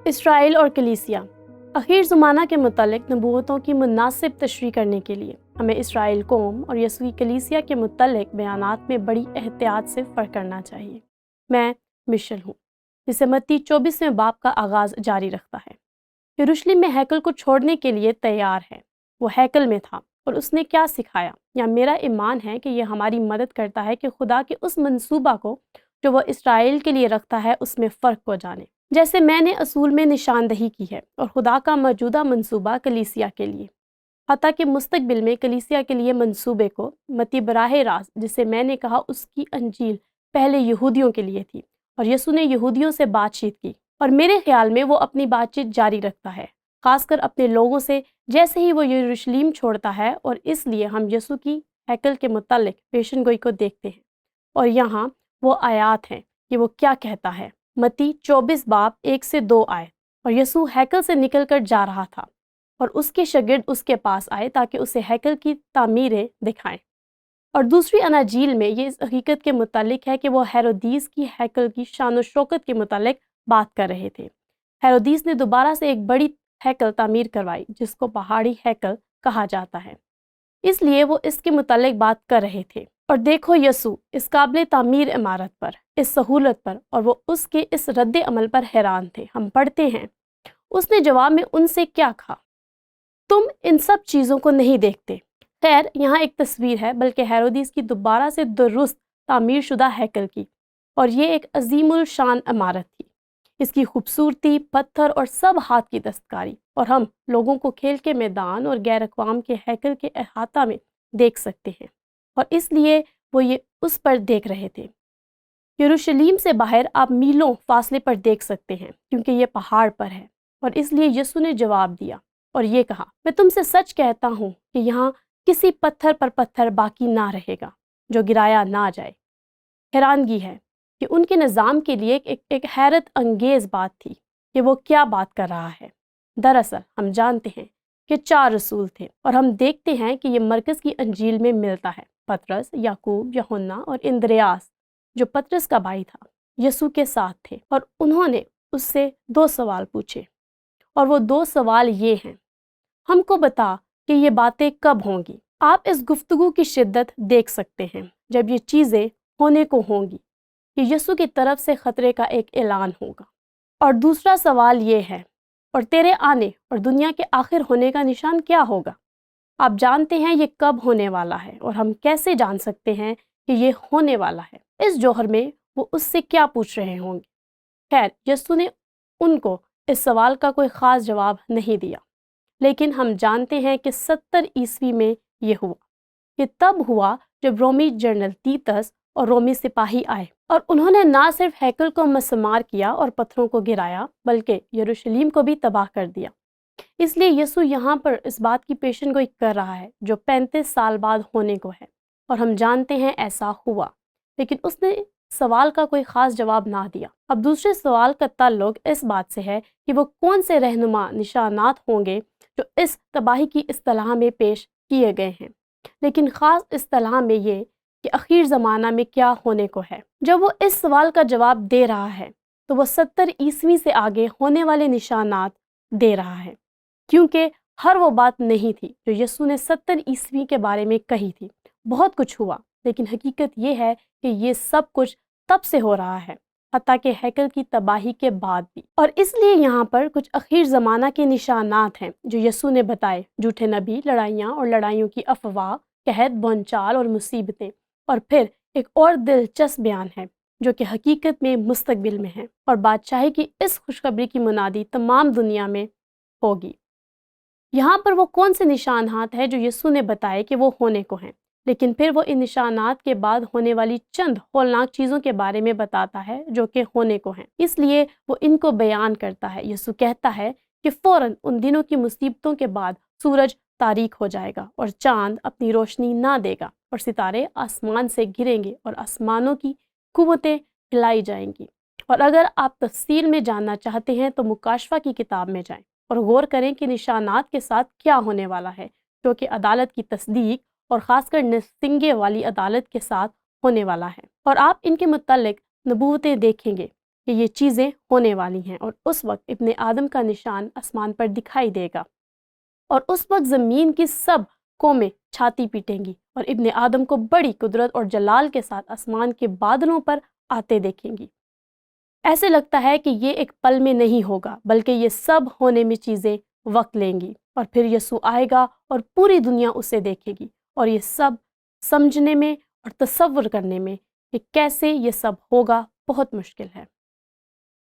اسرائیل اور کلیسیا۔ اخیر زمانہ کے متعلق نبوتوں کی مناسب تشریح کرنے کے لیے ہمیں اسرائیل قوم اور یسوعی کلیسیا کے متعلق بیانات میں بڑی احتیاط سے فرق کرنا چاہیے۔ میں مشل ہوں، جسے متی 24ویں باب کا آغاز جاری رکھتا ہے۔ یروشلم میں ہیکل کو چھوڑنے کے لیے تیار ہے۔ وہ ہیکل میں تھا اور اس نے کیا سکھایا، یا میرا ایمان ہے کہ یہ ہماری مدد کرتا ہے کہ خدا کے اس منصوبہ کو جو وہ اسرائیل کے لیے رکھتا ہے اس میں فرق کو جانے، جیسے میں نے اصول میں نشاندہی کی ہے، اور خدا کا موجودہ منصوبہ کلیسیا کے لیے، حتیٰ کہ مستقبل میں کلیسیا کے لیے منصوبے کو متی براہ راست، جسے میں نے کہا اس کی انجیل پہلے یہودیوں کے لیے تھی اور یسوع نے یہودیوں سے بات چیت کی، اور میرے خیال میں وہ اپنی بات چیت جاری رکھتا ہے، خاص کر اپنے لوگوں سے، جیسے ہی وہ یروشلم چھوڑتا ہے، اور اس لیے ہم یسوع کی ہیکل کے متعلق پیشن گوئی کو دیکھتے ہیں۔ اور یہاں وہ آیات ہیں کہ وہ کیا کہتا ہے۔ متی 24 باب 1 سے 2 آیت۔ اور یسوع ہیکل سے نکل کر جا رہا تھا، اور اس کے شاگرد اس کے پاس آئے تاکہ اسے ہیکل کی تعمیریں دکھائیں۔ اور دوسری اناجیل میں یہ اس حقیقت کے متعلق ہے کہ وہ ہیرودیس کی ہیکل کی شان و شوکت کے متعلق بات کر رہے تھے۔ ہیرودیس نے دوبارہ سے ایک بڑی ہیکل تعمیر کروائی، جس کو پہاڑی ہیکل کہا جاتا ہے، اس لیے وہ اس کے متعلق بات کر رہے تھے۔ اور دیکھو یسوع اس قابل تعمیر عمارت پر، اس سہولت پر، اور وہ اس کے اس رد عمل پر حیران تھے۔ ہم پڑھتے ہیں، اس نے جواب میں ان سے کیا کہا؟ تم ان سب چیزوں کو نہیں دیکھتے؟ خیر، یہاں ایک تصویر ہے، بلکہ ہیرودیس کی دوبارہ سے درست تعمیر شدہ ہیکل کی، اور یہ ایک عظیم الشان عمارت تھی۔ اس کی خوبصورتی، پتھر اور سب ہاتھ کی دستکاری، اور ہم لوگوں کو کھیل کے میدان اور غیر اقوام کے ہیکل کے احاطہ میں دیکھ سکتے ہیں، اور اس لیے وہ یہ اس پر دیکھ رہے تھے۔ یروشلم سے باہر آپ میلوں فاصلے پر دیکھ سکتے ہیں، کیونکہ یہ پہاڑ پر ہے، اور اس لیے یسوع نے جواب دیا اور یہ کہا، میں تم سے سچ کہتا ہوں کہ یہاں کسی پتھر پر پتھر باقی نہ رہے گا جو گرایا نہ جائے۔ حیرانگی ہے کہ ان کے نظام کے لیے ایک حیرت انگیز بات تھی کہ وہ کیا بات کر رہا ہے۔ دراصل ہم جانتے ہیں کہ 4 رسول تھے، اور ہم دیکھتے ہیں کہ یہ مرکز کی انجیل میں ملتا ہے۔ پطرس، یعقوب، یوحنا اور اندریاس، جو پطرس کا بھائی تھا، یسوع کے ساتھ تھے، اور انہوں نے اس سے 2 سوال پوچھے، اور وہ 2 سوال یہ ہیں: ہم کو بتا کہ یہ باتیں کب ہوں گی؟ آپ اس گفتگو کی شدت دیکھ سکتے ہیں جب یہ چیزیں ہونے کو ہوں گی، کہ یسوع کی طرف سے خطرے کا ایک اعلان ہوگا۔ اور دوسرا سوال یہ ہے، اور تیرے آنے اور دنیا کے آخر ہونے کا نشان کیا ہوگا؟ آپ جانتے ہیں یہ کب ہونے والا ہے، اور ہم کیسے جان سکتے ہیں کہ یہ ہونے والا ہے؟ اس جوہر میں وہ اس سے کیا پوچھ رہے ہوں گے؟ خیر، یسوع نے ان کو اس سوال کا کوئی خاص جواب نہیں دیا، لیکن ہم جانتے ہیں کہ 70 عیسوی میں یہ ہوا۔ یہ تب ہوا جب رومی جنرل تیتس اور رومی سپاہی آئے، اور انہوں نے نہ صرف ہیکل کو مسمار کیا اور پتھروں کو گرایا، بلکہ یروشلم کو بھی تباہ کر دیا۔ اس لیے یسوع یہاں پر اس بات کی پیشن گوئی کر رہا ہے جو 35 سال بعد ہونے کو ہے، اور ہم جانتے ہیں ایسا ہوا، لیکن اس نے سوال کا کوئی خاص جواب نہ دیا۔ اب دوسرے سوال کا تعلق اس بات سے ہے کہ وہ کون سے رہنما نشانات ہوں گے جو اس تباہی کی اصطلاح میں پیش کیے گئے ہیں، لیکن خاص اصطلاح میں یہ کہ اخیر زمانہ میں کیا ہونے کو ہے۔ جب وہ اس سوال کا جواب دے رہا ہے تو وہ 70 عیسوی سے آگے ہونے والے نشانات دے رہا ہے، کیونکہ ہر وہ بات نہیں تھی جو یسوع نے 70 عیسوی کے بارے میں کہی تھی۔ بہت کچھ ہوا، لیکن حقیقت یہ ہے کہ یہ سب کچھ تب سے ہو رہا ہے، حتیٰ کہ ہیکل کی تباہی کے بعد بھی۔ اور اس لیے یہاں پر کچھ اخیر زمانہ کے نشانات ہیں جو یسوع نے بتائے: جھوٹے نبی، لڑائیاں اور لڑائیوں کی افواہ، قحط، بونچال اور مصیبتیں۔ اور پھر ایک اور دلچسپ بیان ہے جو کہ حقیقت میں مستقبل میں ہے، اور بادشاہی کی اس خوشخبری کی منادی تمام دنیا میں ہوگی۔ یہاں پر وہ کون سے نشانات ہیں جو یسوع نے بتائے کہ وہ ہونے کو ہیں، لیکن پھر وہ ان نشانات کے بعد ہونے والی چند ہولناک چیزوں کے بارے میں بتاتا ہے جو کہ ہونے کو ہیں، اس لیے وہ ان کو بیان کرتا ہے۔ یسوع کہتا ہے کہ فوراً ان دنوں کی مصیبتوں کے بعد سورج تاریک ہو جائے گا، اور چاند اپنی روشنی نہ دے گا، اور ستارے آسمان سے گریں گے، اور آسمانوں کی قوتیں ہلائی جائیں گی۔ اور اگر آپ تفصیل میں جاننا چاہتے ہیں تو مکاشفہ کی کتاب میں جائیں اور غور کریں کہ نشانات کے ساتھ کیا ہونے والا ہے، جو کہ عدالت کی تصدیق اور خاص کر نسنگے والی عدالت کے ساتھ ہونے والا ہے، اور آپ ان کے متعلق نبوتیں دیکھیں گے کہ یہ چیزیں ہونے والی ہیں، اور اس وقت ابن آدم کا نشان آسمان پر دکھائی دے گا، اور اس وقت زمین کی سب قومیں چھاتی پیٹیں گی اور ابن آدم کو بڑی قدرت اور جلال کے ساتھ آسمان کے بادلوں پر آتے دیکھیں گی۔ ایسے لگتا ہے کہ یہ ایک پل میں نہیں ہوگا، بلکہ یہ سب ہونے میں چیزیں وقت لیں گی، اور پھر یسوع آئے گا اور پوری دنیا اسے دیکھے گی، اور یہ سب سمجھنے میں اور تصور کرنے میں کہ کیسے یہ سب ہوگا بہت مشکل ہے۔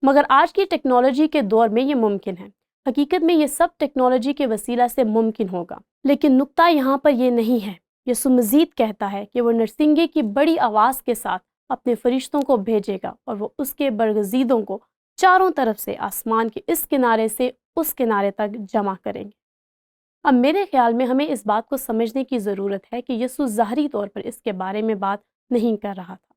مگر آج کی ٹیکنالوجی کے دور میں یہ ممکن ہے۔ حقیقت میں یہ سب ٹیکنالوجی کے وسیلہ سے ممکن ہوگا، لیکن نقطہ یہاں پر یہ نہیں ہے۔ یسوع مزید کہتا ہے کہ وہ نرسنگے کی بڑی آواز کے ساتھ اپنے فرشتوں کو بھیجے گا، اور وہ اس کے برگزیدوں کو چاروں طرف سے آسمان کے اس کنارے سے اس کنارے تک جمع کریں گے۔ اب میرے خیال میں ہمیں اس بات کو سمجھنے کی ضرورت ہے کہ یسوع ظاہری طور پر اس کے بارے میں بات نہیں کر رہا تھا،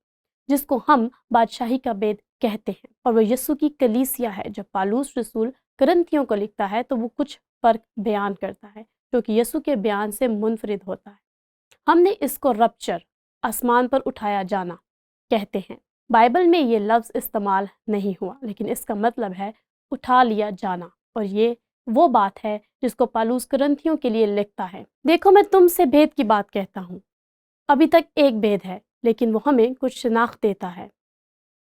جس کو ہم بادشاہی کا بید کہتے ہیں، اور وہ یسوع کی کلیسیا ہے۔ جب پالوس رسول کرنتھیوں کو لکھتا ہے تو وہ کچھ فرق بیان کرتا ہے جو کہ یسوع کے بیان سے منفرد ہوتا ہے۔ ہم نے اس کو رپچر، آسمان پر اٹھایا جانا کہتے ہیں۔ بائبل میں یہ لفظ استعمال نہیں ہوا، لیکن اس کا مطلب ہے اٹھا لیا جانا، اور یہ وہ بات ہے جس کو پالوس کرنتھیوں کے لیے لکھتا ہے۔ دیکھو، میں تم سے بھید کی بات کہتا ہوں۔ ابھی تک ایک بھید ہے، لیکن وہ ہمیں کچھ شناخت دیتا ہے۔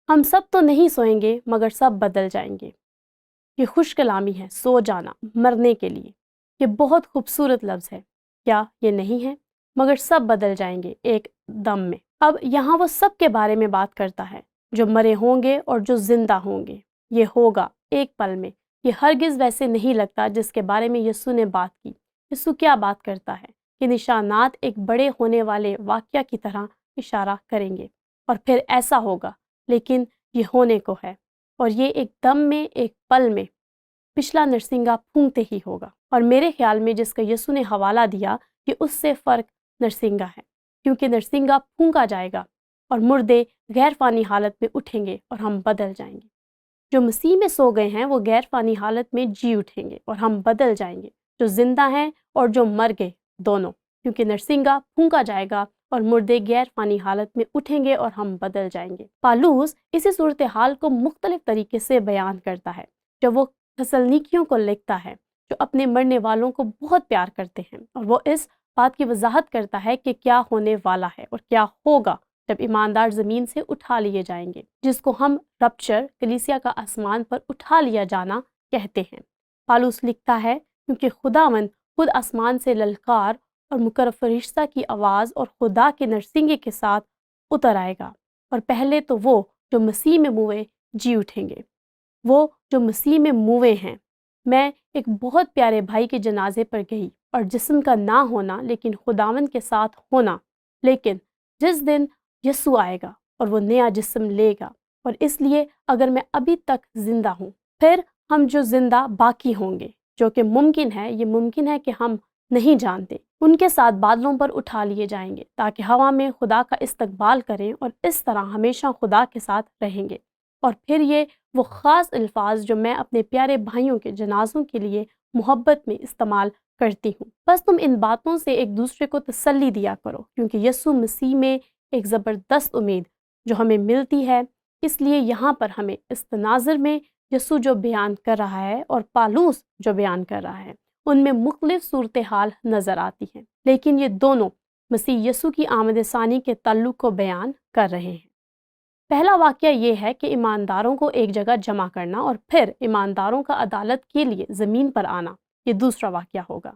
ہم سب تو نہیں سوئیں گے، مگر سب بدل جائیں گے۔ یہ خوش کلامی ہے، سو جانا، مرنے کے لیے۔ یہ بہت خوبصورت لفظ ہے، کیا یہ نہیں ہے؟ مگر سب بدل جائیں گے ایک دم میں۔ اب یہاں وہ سب کے بارے میں بات کرتا ہے جو مرے ہوں گے اور جو زندہ ہوں گے۔ یہ ہوگا ایک پل میں۔ یہ ہرگز ویسے نہیں لگتا جس کے بارے میں یسوع نے بات کی۔ یسوع کیا بات کرتا ہے کہ نشانات ایک بڑے ہونے والے واقعہ کی طرح اشارہ کریں گے، اور پھر ایسا ہوگا، لیکن یہ ہونے کو ہے، اور یہ ایک دم میں، ایک پل میں، پچھلا نرسنگا پھونکتے ہی ہوگا۔ اور میرے خیال میں جس کا یسوع نے حوالہ دیا کہ اس سے فرق نرسنگا ہے، کیونکہ نرسنگا پھونکا جائے گا اور مردے غیر فانی حالت میں اٹھیں گے اور ہم بدل جائیں گے۔ جو مسیح میں سو گئے ہیں وہ غیر فانی حالت میں جی اٹھیں گے اور ہم بدل جائیں گے۔ جو زندہ ہیں اور جو مر گئے، دونوں، کیونکہ نرسنگا پھونکا جائے گا اور مردے غیر فانی حالت میں اٹھیں گے اور ہم بدل جائیں گے۔ پالوس اسی صورتحال کو مختلف طریقے سے بیان کرتا ہے جب وہ تسلنیکیوں کو لکھتا ہے، جو اپنے مرنے والوں کو بہت پیار کرتے ہیں، اور وہ اس بات کی وضاحت کرتا ہے کہ کیا ہونے والا ہے اور کیا ہوگا جب ایماندار زمین سے اٹھا لیے جائیں گے، جس کو ہم رپچر، کلیسیا کا آسمان پر اٹھا لیا جانا کہتے ہیں۔ پالوس لکھتا ہے کیونکہ خداوند خود آسمان سے للکار اور مقرب فرشتہ کی آواز اور خدا کے نرسنگے کے ساتھ اتر آئے گا، اور پہلے تو وہ جو مسیح میں موئے جی اٹھیں گے۔ وہ جو مسیح میں موئے ہیں۔ میں ایک بہت پیارے بھائی کے جنازے پر گئی، اور جسم کا نہ ہونا لیکن خداوند کے ساتھ ہونا۔ لیکن جس دن یسوع آئے گا اور وہ نیا جسم لے گا، اور اس لیے اگر میں ابھی تک زندہ ہوں، پھر ہم جو زندہ باقی ہوں گے، جو کہ ممکن ہے، یہ ممکن ہے کہ ہم نہیں جانتے، ان کے ساتھ بادلوں پر اٹھا لیے جائیں گے تاکہ ہوا میں خدا کا استقبال کریں، اور اس طرح ہمیشہ خدا کے ساتھ رہیں گے۔ اور پھر یہ وہ خاص الفاظ جو میں اپنے پیارے بھائیوں کے جنازوں کے لیے محبت میں استعمال کرتی ہوں۔ بس تم ان باتوں سے ایک دوسرے کو تسلی دیا کرو، کیونکہ یسوع مسیح میں ایک زبردست امید جو ہمیں ملتی ہے۔ اس لیے یہاں پر ہمیں اس تناظر میں یسوع جو بیان کر رہا ہے اور پالوس جو بیان کر رہا ہے، ان میں مختلف صورتحال نظر آتی ہیں، لیکن یہ دونوں مسیح یسوع کی آمد ثانی کے تعلق کو بیان کر رہے ہیں۔ پہلا واقعہ یہ ہے کہ ایمانداروں کو ایک جگہ جمع کرنا، اور پھر ایمانداروں کا عدالت کے لیے زمین پر آنا، یہ دوسرا واقعہ ہوگا۔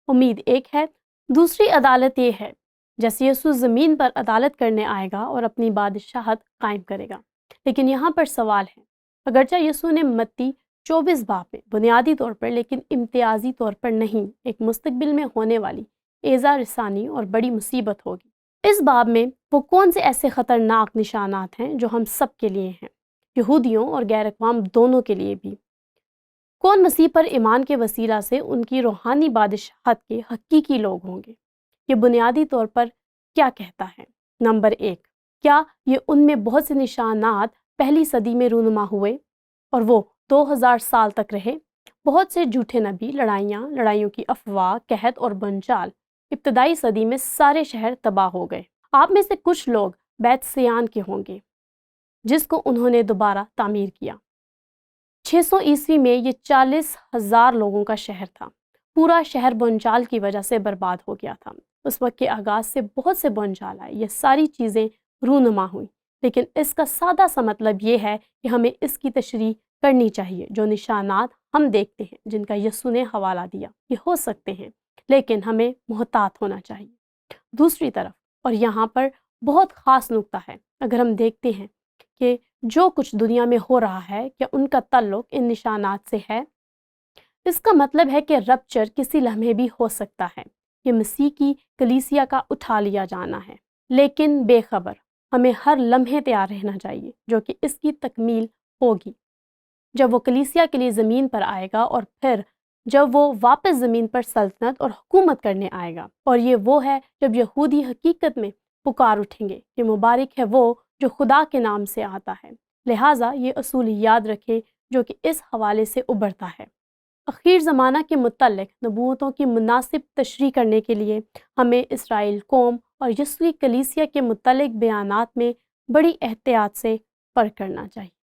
امید ایک ہے۔ دوسری عدالت یہ ہے جیسے یسوع زمین پر عدالت کرنے آئے گا اور اپنی بادشاہت قائم کرے گا۔ لیکن یہاں پر سوال ہے، اگرچہ یسوع نے متی 24 باب میں بنیادی طور پر لیکن امتیازی طور پر نہیں، ایک مستقبل میں ہونے والی ایذا رسانی اور بڑی مصیبت ہوگی۔ اس باب میں وہ کون سے ایسے خطرناک نشانات ہیں جو ہم سب کے لیے ہیں، یہودیوں اور غیر اقوام دونوں کے لیے بھی؟ کون مسیح پر ایمان کے وسیلہ سے ان کی روحانی بادشاہت کے حقیقی لوگ ہوں گے؟ یہ بنیادی طور پر کیا کہتا ہے؟ نمبر 1، کیا یہ ان میں بہت سے نشانات پہلی صدی میں رونما ہوئے اور وہ 2000 سال تک رہے؟ بہت سے جھوٹے نبی، لڑائیوں کی افواہ، قحط اور بنچال، ابتدائی صدی میں سارے شہر تباہ ہو گئے۔ آپ میں سے کچھ لوگ بیت سیان کے ہوں گے، جس کو انہوں نے دوبارہ تعمیر کیا۔ 600 عیسوی میں یہ 40,000 لوگوں کا شہر تھا۔ پورا شہر بونچال کی وجہ سے برباد ہو گیا تھا۔ اس وقت کے آغاز سے بہت سے بونچال آئے، یہ ساری چیزیں رونما ہوئیں، لیکن اس کا سادہ سا مطلب یہ ہے کہ ہمیں اس کی تشریح کرنی چاہیے۔ جو نشانات ہم دیکھتے ہیں، جن کا یسوع نے حوالہ دیا، یہ ہو سکتے ہیں، لیکن ہمیں محتاط ہونا چاہیے۔ دوسری طرف، اور یہاں پر بہت خاص نقطہ ہے، اگر ہم دیکھتے ہیں کہ جو کچھ دنیا میں ہو رہا ہے کیا ان کا تعلق ان نشانات سے ہے، اس کا مطلب ہے کہ رپچر کسی لمحے بھی ہو سکتا ہے۔ یہ مسیح کی کلیسیا کا اٹھا لیا جانا ہے، لیکن بے خبر ہمیں ہر لمحے تیار رہنا چاہیے جو کہ اس کی تکمیل ہوگی جب وہ کلیسیا کے لیے زمین پر آئے گا، اور پھر جب وہ واپس زمین پر سلطنت اور حکومت کرنے آئے گا۔ اور یہ وہ ہے جب یہودی حقیقت میں پکار اٹھیں گے کہ مبارک ہے وہ جو خدا کے نام سے آتا ہے۔ لہٰذا یہ اصول یاد رکھیں جو کہ اس حوالے سے ابھرتا ہے۔ اخیر زمانہ کے متعلق نبوتوں کی مناسب تشریح کرنے کے لیے ہمیں اسرائیل قوم اور یسوعی کلیسیا کے متعلق بیانات میں بڑی احتیاط سے پرکھ کرنا چاہیے۔